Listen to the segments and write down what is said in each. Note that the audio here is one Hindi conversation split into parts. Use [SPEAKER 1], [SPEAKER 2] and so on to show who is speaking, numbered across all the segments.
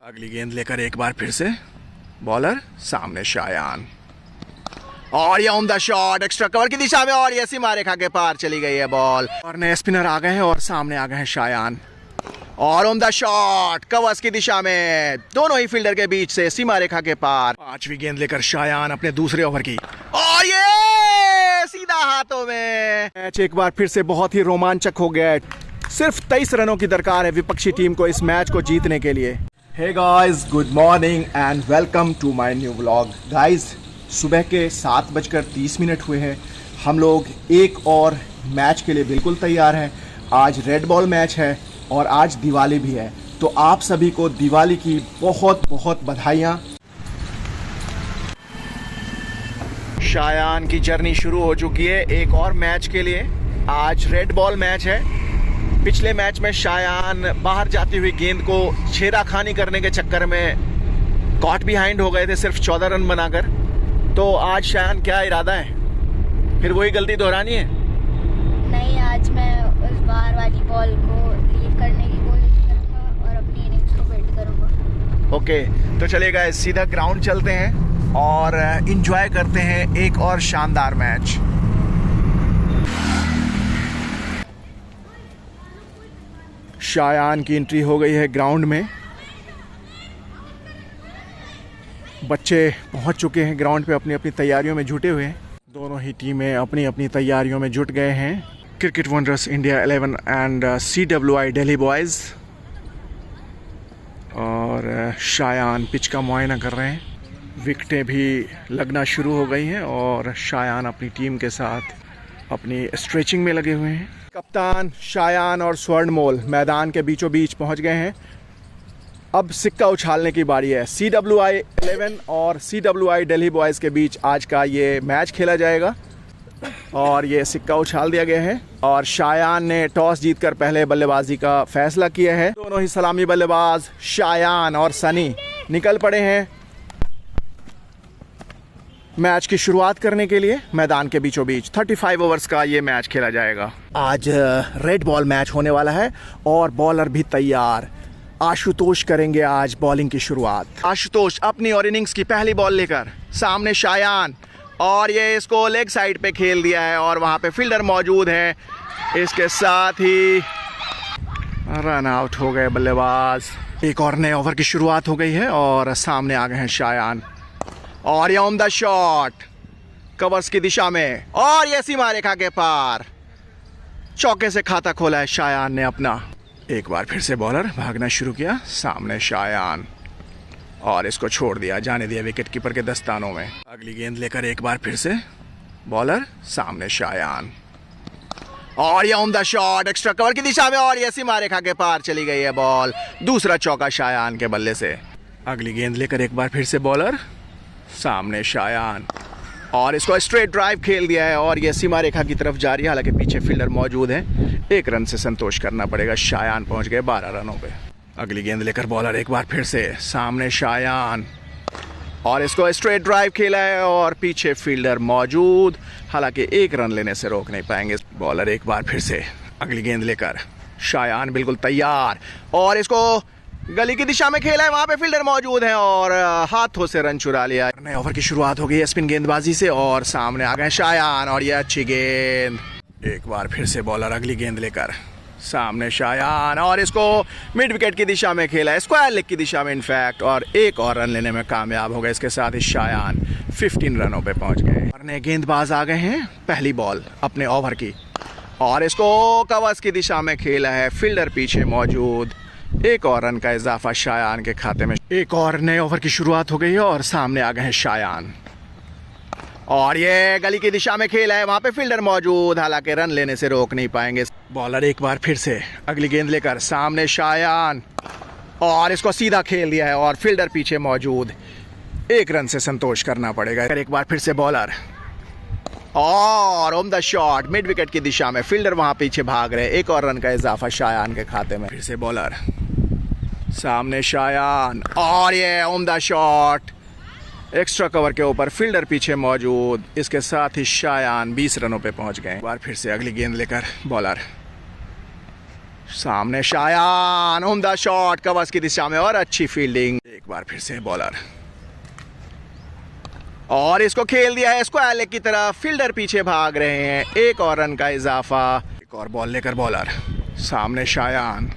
[SPEAKER 1] अगली गेंद लेकर एक बार फिर से बॉलर, सामने शायान और ये उम्दा शॉट एक्स्ट्रा कवर की दिशा में और ये सीमा रेखा के पार चली गई है बॉल। और नए स्पिनर आ गए हैं और सामने आ गए हैं शायान और उम्दा शॉट कवर्स की दिशा में, दोनों ही फील्डर के बीच से सीमा रेखा के पार। पांचवी गेंद लेकर शायान अपने दूसरे ओवर की और ये सीधा हाथों में। मैच एक बार फिर से बहुत ही रोमांचक हो गया है। सिर्फ 23 रनों की दरकार है विपक्षी टीम को इस मैच को जीतने के लिए। Hey guys, good morning and welcome to my new vlog. Guys, सुबह के 7:30 हुए हैं। हम लोग एक और मैच के लिए बिल्कुल तैयार हैं। आज रेड बॉल मैच है और आज दिवाली भी है, तो आप सभी को दिवाली की बहुत बहुत बधाइयाँ। शायान की जर्नी शुरू हो चुकी है एक और मैच के लिए। आज रेड बॉल मैच है। पिछले मैच में शायान बाहर जाती हुई गेंद को छेड़खानी करने के चक्कर में कॉट बिहाइंड हो गए थे सिर्फ 14 रन बनाकर। तो आज शायान क्या इरादा है, फिर वही गलती दोहरानी है?
[SPEAKER 2] नहीं, आज मैं उस बाहर वाली बॉल को लीव करने की कोशिश करूंगा और अपनी इनिंग्स को बिल्ड करूंगा।
[SPEAKER 1] ओके, तो चलिएगा सीधा ग्राउंड चलते हैं और एंजॉय करते हैं एक और शानदार मैच। शायान की एंट्री हो गई है ग्राउंड में। बच्चे पहुंच चुके हैं ग्राउंड पे, अपनी अपनी तैयारियों में जुटे हुए हैं। दोनों ही टीमें अपनी अपनी तैयारियों में जुट गए हैं। Cricket wonders India 11 and CWI Delhi boys. और शायान पिच का मुआयना कर रहे हैं। विकेटें भी लगना शुरू हो गई हैं और शायान अपनी टीम के साथ अपनी स्ट्रेचिंग में लगे हुए हैं। कप्तान शायान और स्वर्णमोल मैदान के बीचों बीच पहुंच गए हैं। अब सिक्का उछालने की बारी है। CWI 11 और CWI दिल्ली बॉयज़ के बीच आज का ये मैच खेला जाएगा और ये सिक्का उछाल दिया गया है और शायान ने टॉस जीतकर पहले बल्लेबाजी का फैसला किया है। दोनों ही सलामी बल्लेबाज शायान और सनी निकल पड़े हैं मैच की शुरुआत करने के लिए मैदान के बीचों बीच। 35 ओवर्स का ये मैच खेला जाएगा। आज रेड बॉल मैच होने वाला है और बॉलर भी तैयार। आशुतोष करेंगे आज बॉलिंग की शुरुआत। आशुतोष अपनी और इनिंग्स की पहली बॉल लेकर, सामने शायान और ये इसको लेग साइड पे खेल दिया है और वहाँ पे फील्डर मौजूद है। इसके साथ ही रन आउट हो गए बल्लेबाज। एक और नए ओवर की शुरुआत हो गई है और सामने आ गए हैं शायान और ये ऑन द शॉट कवर्स की दिशा में और ये सीमा रेखा के पार। चौके से खाता खोला है शायान ने अपना। एक बार फिर से बॉलर भागना शुरू किया, सामने शायान और इसको छोड़ दिया, जाने दिया विकेट कीपर के दस्तानों में। अगली गेंद लेकर एक बार फिर से बॉलर, सामने शायान और ये on the shot extra cover की दिशा में और ये सीमा रेखा के पार चली गई है बॉल। दूसरा चौका शायान के बल्ले से। अगली गेंद लेकर एक बार फिर से बॉलर, सामने शायान और इसको स्ट्रेट ड्राइव खेल दिया है और ये सीमा रेखा की तरफ जा रही है। हालांकि पीछे फील्डर मौजूद है। एक रन से संतोष करना पड़ेगा। शायान पहुंच गए 12 रनों पे। अगली गेंद लेकर बॉलर एक बार फिर से, सामने शायान और इसको स्ट्रेट ड्राइव खेला है और पीछे फील्डर मौजूद। हालांकि एक रन लेने से रोक नहीं पाएंगे। बॉलर एक बार फिर से अगली गेंद लेकर, शायान बिल्कुल तैयार और इसको गली की दिशा में खेला है, वहां पे फील्डर मौजूद है और हाथों से रन चुरा लिया। नए ओवर की शुरुआत हो गई है स्पिन गेंदबाजी से और सामने आ गए शायान और ये अच्छी गेंद। एक बार फिर से बॉलर अगली गेंद लेकर, सामने शायान और इसको मिड विकेट की दिशा में खेला है, स्क्वायर लेग की दिशा में इनफैक्ट, और एक और रन लेने में कामयाब हो गए। इसके साथ ही शायान 15 रनों पे पहुंच गए। और नए गेंदबाज आ गए हैं पहली बॉल अपने ओवर की और इसको कवर्स की दिशा में खेला है, फील्डर पीछे मौजूद। एक और रन का इजाफा शायान के खाते में। एक और नए ओवर की शुरुआत हो गई है और सामने आ गए हैं शायान और ये गली की दिशा में खेला है, वहां पे फील्डर मौजूद। हालांकि रन लेने से रोक नहीं पाएंगे। बॉलर एक बार फिर से अगली गेंद लेकर, सामने शायान और इसको सीधा खेल दिया है और फील्डर पीछे मौजूद। एक रन से संतोष करना पड़ेगा। एक बार फिर से बॉलर और on the shot mid wicket की दिशा में, फील्डर वहां पीछे भाग रहे। एक और रन का इजाफा शायान के खाते में। फिर से बॉलर, सामने शायान और ये on the shot extra cover के ऊपर, फील्डर पीछे मौजूद। इसके साथ ही शायान 20 रनों पे पहुंच गए। एक बार फिर से अगली गेंद लेकर बॉलर, सामने शायान, उम्दा शॉट कवर्स की दिशा में और अच्छी फील्डिंग। एक बार फिर से बॉलर, और इसको खेल दिया है स्क्वायर लेग की तरफ। फील्डर पीछे भाग रहे हैं, एक और रन का इजाफा। एक और बॉल लेकर बॉलर, सामने शायान,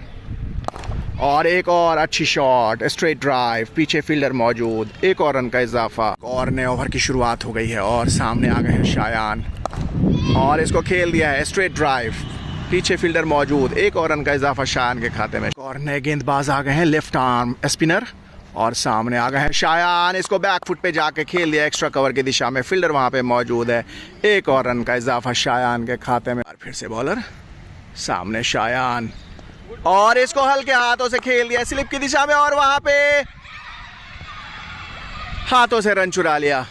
[SPEAKER 1] और एक और अच्छी शॉट, स्ट्रेट ड्राइव, पीछे फील्डर मौजूद, एक और रन का इजाफा। और नए ओवर की शुरुआत हो गई है और सामने आ गए हैं शायान, और इसको खेल दिया है स्ट्रेट ड्राइव, पीछे फील्डर मौजूद, एक और रन का इजाफा शायान के खाते में। और नए गेंदबाज आ गए हैं, लेफ्ट आर्म स्पिनर, और सामने आ गए हैं शायान। इसको बैक फुट पे जाके खेल दिया एक्स्ट्रा कवर की दिशा में, फील्डर वहां पे मौजूद है, एक और रन का इजाफा शायान के खाते में। और फिर से बॉलर, सामने शायान, और इसको हल्के हाथों से खेल दिया स्लिप की दिशा में, और वहां पे हाथों से रन चुरा लिया।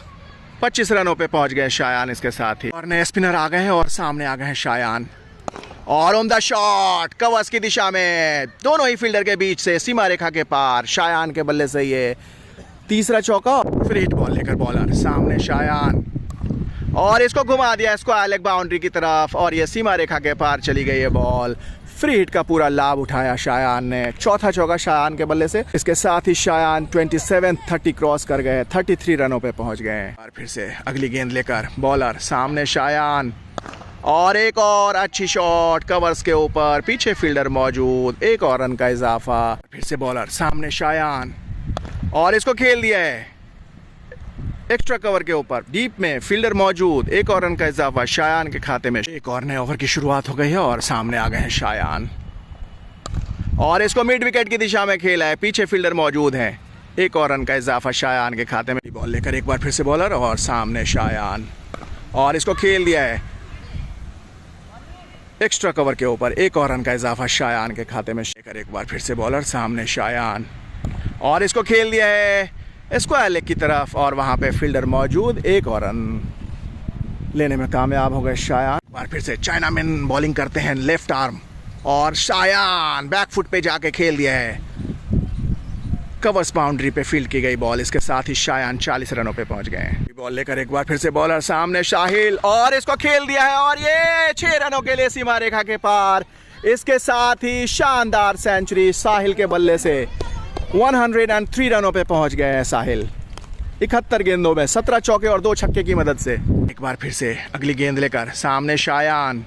[SPEAKER 1] 25 रनों पे पहुंच गए शायान इसके साथ ही। और नए स्पिनर आ गए हैं और सामने आ गए हैं शायान, और उम्दा शॉट कवर्स की दिशा में, दोनों ही फील्डर के बीच से सीमा रेखा के पार। शायान के बल्ले से ये तीसरा चौका। फिर हिट बॉल लेकर बॉलर, सामने शायान, और इसको घुमा दिया स्क्वायर लेग बाउंड्री की तरफ, और ये सीमा रेखा के पार चली गई है बॉल। फ्री हिट का पूरा लाभ उठाया शायान ने। चौथा चौका शायान के बल्ले से। इसके साथ ही शायान 27-30 क्रॉस कर गए, 33 रनों पे पहुंच गए। और फिर से अगली गेंद लेकर बॉलर, सामने शायान, और एक और अच्छी शॉट कवर्स के ऊपर, पीछे फील्डर मौजूद, एक और रन का इजाफा। फिर से बॉलर, सामने शायान, और इसको खेल दिया है एक्स्ट्रा कवर के ऊपर, डीप में फील्डर मौजूद, एक और रन का इजाफा शायान के खाते में। एक और नए ओवर की शुरुआत हो गई है और सामने आ गए हैं शायान, और इसको मिड विकेट की दिशा में खेला है, पीछे फील्डर मौजूद हैं, एक और रन का इजाफा शायान के खाते में। बॉल लेकर एक बार फिर से बॉलर, और सामने शायान, और इसको खेल दिया है एक्स्ट्रा कवर के ऊपर, एक और रन का इजाफा शायान के खाते में। एक बार फिर से बॉलर, सामने शायान, और इसको खेल दिया है स्क्वायर लेग की तरफ, और वहां पे फील्डर मौजूद, एक और रन लेने में कामयाब हो गए शायान। एक बार फिर से चाइनामैन बॉलिंग करते हैं, लेफ्ट आर्म, और शायान बैक फुट पे जाके खेल दिया है, कवर्स बाउंड्री पे फील्ड की गई बॉल। इसके साथ ही शायान 40 रनों पे पहुंच गए। बॉल लेकर एक बार फिर से बॉलर, सामने साहिल, और इसको खेल दिया है, और ये 6 रनों के लिए सीमा रेखा के पार। इसके साथ ही शानदार सेंचुरी साहिल के बल्ले से। 103 रनों पे पहुंच गए हैं साहिल, 71 गेंदों में 17 चौके और 2 छक्के की मदद से। एक बार फिर से अगली गेंद लेकर, सामने शायान,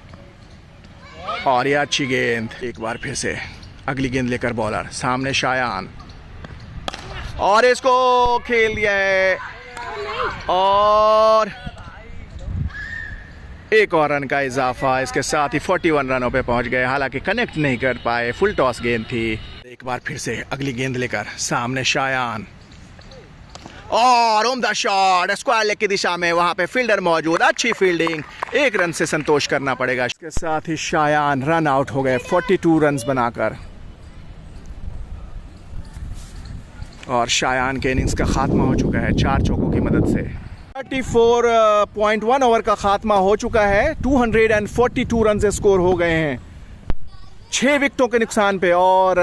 [SPEAKER 1] और ये अच्छी गेंद। एक बार फिर से अगली गेंद लेकर बॉलर, सामने शायान, और इसको खेल दिया है, और एक और रन का इजाफा। इसके साथ ही 41 रनों पे पहुंच गए, हालांकि कनेक्ट नहीं कर पाए, फुल टॉस गेंद थी। एक बार फिर से अगली गेंद लेकर, सामने शायान, और उम्दा शॉट स्क्वायर लेग की दिशा में, वहां पे फील्डर मौजूद, अच्छी फील्डिंग, एक रन से संतोष करना पड़ेगा। इसके साथ ही शायान रन आउट हो गए 42 रन बनाकर, और शायान के इनिंग्स का खात्मा हो चुका है 4 चौकों की मदद से। 34.1 ओवर का खात्मा हो चुका है, 242 रन से स्कोर हो गए हैं 6 विकेटों के नुकसान पे। और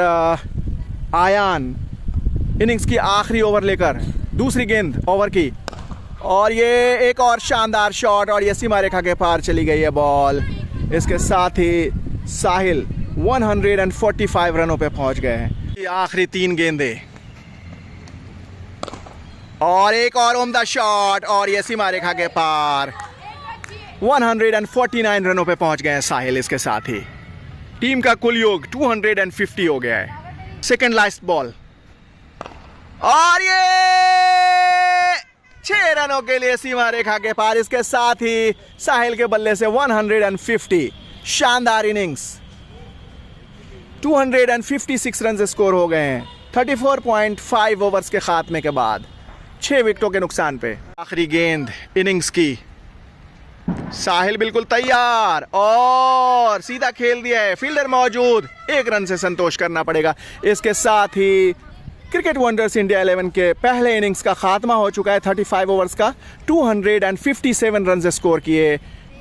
[SPEAKER 1] आयान इनिंग्स की आखिरी ओवर लेकर, दूसरी गेंद ओवर की, और ये एक और शानदार शॉट, और ये सीमा रेखा के पार चली गई है बॉल। इसके साथ ही साहिल 145 रनों पे पहुंच गए हैं। ये आखिरी 3 गेंदें, और एक और उम्दा शॉट, और ये सीमा रेखा के पार। 149 रनों पे पहुंच गए हैं साहिल। इसके साथ ही टीम का कुल योग 250 हो गया है। सेकंड लास्ट बॉल, और ये 6 रनों के लिए सीमा रेखा के पार। इसके साथ ही साहिल के बल्ले से 150, शानदार इनिंग्स। 256 रन से स्कोर हो गए हैं 34.5 ओवर्स के खात्मे के बाद, 6 विकेटों के नुकसान पे। आखिरी गेंद इनिंग्स की, साहिल बिल्कुल तैयार, और सीधा खेल दिया है, फील्डर मौजूद, 1 रन से संतोष करना पड़ेगा। इसके साथ ही क्रिकेट वंडर्स इंडिया 11 के पहले इनिंग्स का खात्मा हो चुका है 35 ओवर्स का। 257 रन से स्कोर किए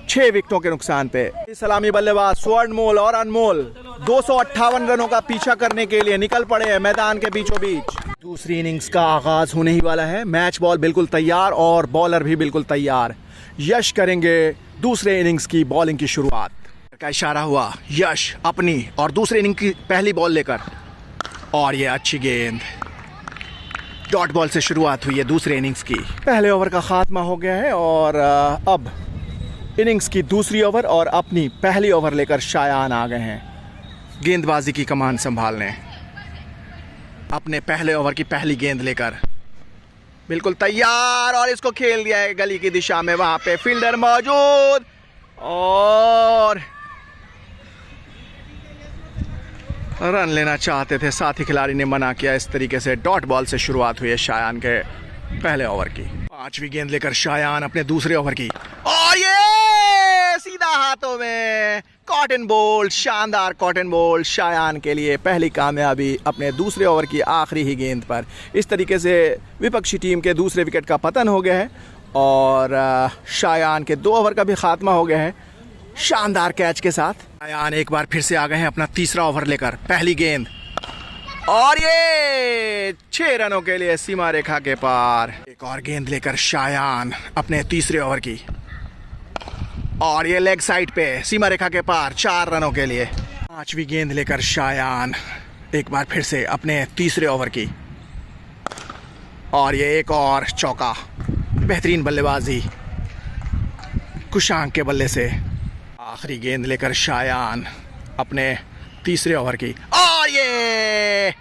[SPEAKER 1] 6 विकेटों के नुकसान पे। सलामी बल्लेबाज स्वर्णमोल और अनमोल 258 रनों का पीछा करने के लिए निकल पड़े हैं मैदान के बीचों बीच। दूसरी इनिंग्स का आगाज होने ही वाला है। मैच बॉल बिल्कुल तैयार और बॉलर भी बिल्कुल तैयार। यश करेंगे दूसरे इनिंग्स की बॉलिंग की शुरुआत। का इशारा हुआ, यश अपनी और दूसरे इनिंग की पहली बॉल लेकर, और ये अच्छी गेंद। डॉट बॉल से शुरुआत हुई है दूसरे इनिंग्स की। पहले ओवर का खात्मा हो गया है और अब इनिंग्स की दूसरी ओवर और अपनी पहली ओवर लेकर शायान आ गए हैं गेंदबाजी की कमान संभालने। अपने पहले ओवर की पहली गेंद लेकर बिल्कुल तैयार, और इसको खेल दिया है गली की दिशा में। वहां पे फील्डर मौजूद और रन लेना चाहते थे, साथी खिलाड़ी ने मना किया। इस तरीके से डॉट बॉल से शुरुआत हुई है शायान के पहले ओवर की। पांचवी गेंद लेकर शायान अपने दूसरे ओवर की, और ये सीधा हाथों में कॉटन बोल्ट, शानदार कॉटन बोल्ट शायान के लिए। पहली कामयाबी अपने दूसरे ओवर की आखिरी ही गेंद पर। इस तरीके से विपक्षी टीम के दूसरे विकेट का पतन हो गया है और शायान के 2 ओवर का भी खात्मा हो गया है शानदार कैच के साथ। शायान एक बार फिर से आ गए हैं अपना तीसरा ओवर लेकर। पहली गेंद, और ये 6 रनों के लिए सीमा रेखा के पार। एक और गेंद लेकर शायान अपने तीसरे ओवर की, और ये लेग साइड पे सीमा रेखा के पार 4 रनों के लिए। पांचवी गेंद लेकर शायान एक बार फिर से अपने तीसरे ओवर की, और ये एक और चौका। बेहतरीन बल्लेबाजी कुशांक के बल्ले से। आखिरी गेंद लेकर शायान अपने तीसरे ओवर की, और ये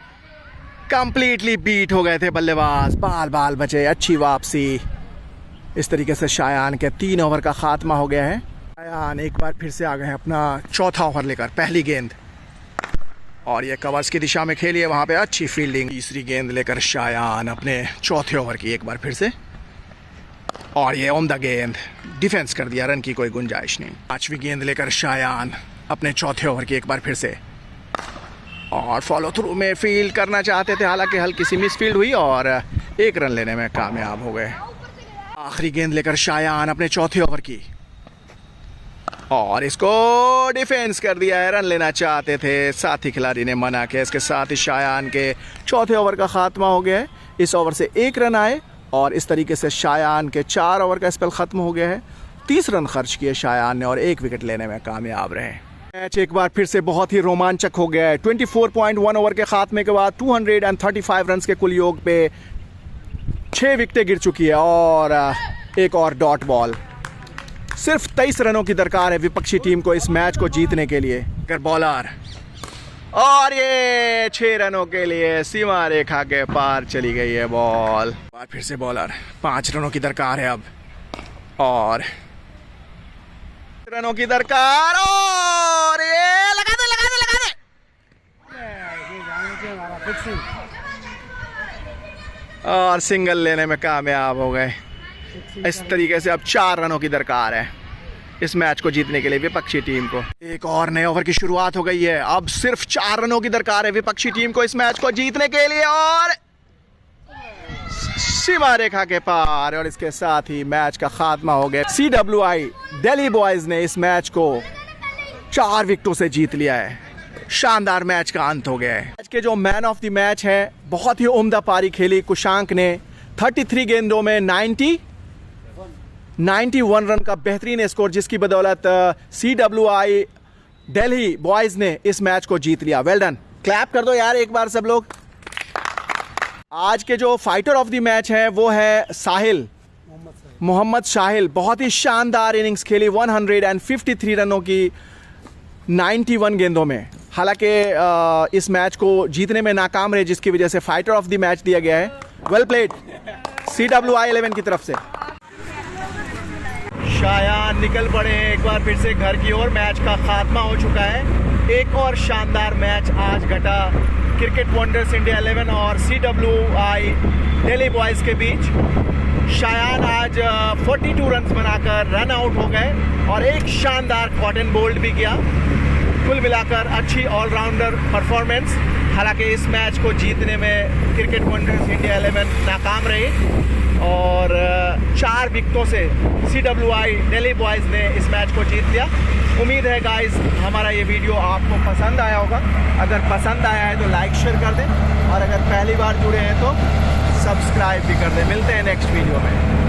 [SPEAKER 1] कंप्लीटली बीट हो गए थे बल्लेबाज। बाल बचे, अच्छी वापसी। इस तरीके से शायान के 3 ओवर का खात्मा हो गया है। शायान एक बार फिर से आ गए हैं अपना चौथा ओवर लेकर। पहली गेंद, और ये कवर्स की दिशा में खेली है, वहां पे अच्छी फील्डिंग। तीसरी गेंद लेकर शायान अपने चौथे ओवर की एक बार फिर से, और ये उम्दा गेंद, डिफेंस कर दिया, रन की कोई गुंजाइश नहीं। पांचवी गेंद लेकर शायान अपने चौथे ओवर की एक बार फिर से, और फॉलो थ्रू में फील्ड करना चाहते थे, हालांकि हल्की सी मिस फील्ड हुई और 1 रन लेने में कामयाब हो गए। आखिरी गेंद लेकर शायान अपने चौथे ओवर की, और इसको डिफेंस कर दिया है, रन लेना चाहते थे, साथी खिलाड़ी ने मना किया। इसके साथ ही शायान के चौथे ओवर का खात्मा हो गया है। इस ओवर से 1 रन आए और इस तरीके से शायान के 4 ओवर का स्पेल खत्म हो गया है। 30 रन खर्च किए शायान ने और 1 विकेट लेने में कामयाब रहे। मैच एक बार फिर से बहुत ही रोमांचक हो गया है। 24.1 ओवर के खात्मे के बाद 235 रन के कुल योग पे 6 विकेटें गिर चुकी है और एक और डॉट बॉल। सिर्फ 23 रनों की दरकार है विपक्षी टीम को इस मैच को जीतने के लिए। कर बॉलर, और ये 6 रनों के लिए सीमा रेखा के पार चली गई है बॉल। फिर से बॉलर, 5 रनों की दरकार है अब, और रनों की दरकार, और ये लगा दे। और सिंगल लेने में कामयाब हो गए। इस तरीके से अब 4 रनों की दरकार है इस मैच को जीतने के लिए विपक्षी टीम को। एक और नए ओवर की शुरुआत हो गई है। अब सिर्फ 4 रनों की दरकार है विपक्षी टीम को इस मैच को जीतने के लिए, और सीमा रेखा के पार, और इसके साथ ही मैच का खात्मा हो गया। CWI दिल्ली बॉयज ने इस मैच को 4 विकेटों से जीत लिया है। शानदार मैच का अंत हो गया है। आज के जो मैन ऑफ द मैच है, बहुत ही उम्दा पारी खेली कुशांक ने। 33 गेंदों में 91 रन का बेहतरीन स्कोर, जिसकी बदौलत CWI दिल्ली बॉयज ने इस मैच को जीत लिया। वेल डन, क्लैप कर दो यार एक बार सब लोग। आज के जो फाइटर ऑफ द मैच है वो है साहिल, मोहम्मद साहिल। बहुत ही शानदार इनिंग्स खेली, 153 रनों की 91 गेंदों में। हालांकि इस मैच को जीतने में नाकाम रहे, जिसकी वजह से फाइटर ऑफ द मैच दिया गया है। वेल प्लेड CWI 11 की तरफ से। शायान निकल पड़े एक बार फिर से घर की ओर। मैच का खात्मा हो चुका है। एक और शानदार मैच आज घटा क्रिकेट वंडर्स इंडिया 11 और CWI दिल्ली बॉयज के बीच। शायान आज 42 रन बनाकर रन आउट हो गए और एक शानदार कॉटन बोल्ट भी किया। कुल मिलाकर अच्छी ऑलराउंडर परफॉर्मेंस। हालांकि इस मैच को जीतने में क्रिकेट वंडर्स इंडिया 11 नाकाम रही और 4 विकेटों से CWI दिल्ली बॉयज़ ने इस मैच को जीत लिया। उम्मीद है गाइस हमारा ये वीडियो आपको पसंद आया होगा। अगर पसंद आया है तो लाइक शेयर कर दें और अगर पहली बार जुड़े हैं तो सब्सक्राइब भी कर दें। मिलते हैं नेक्स्ट वीडियो में।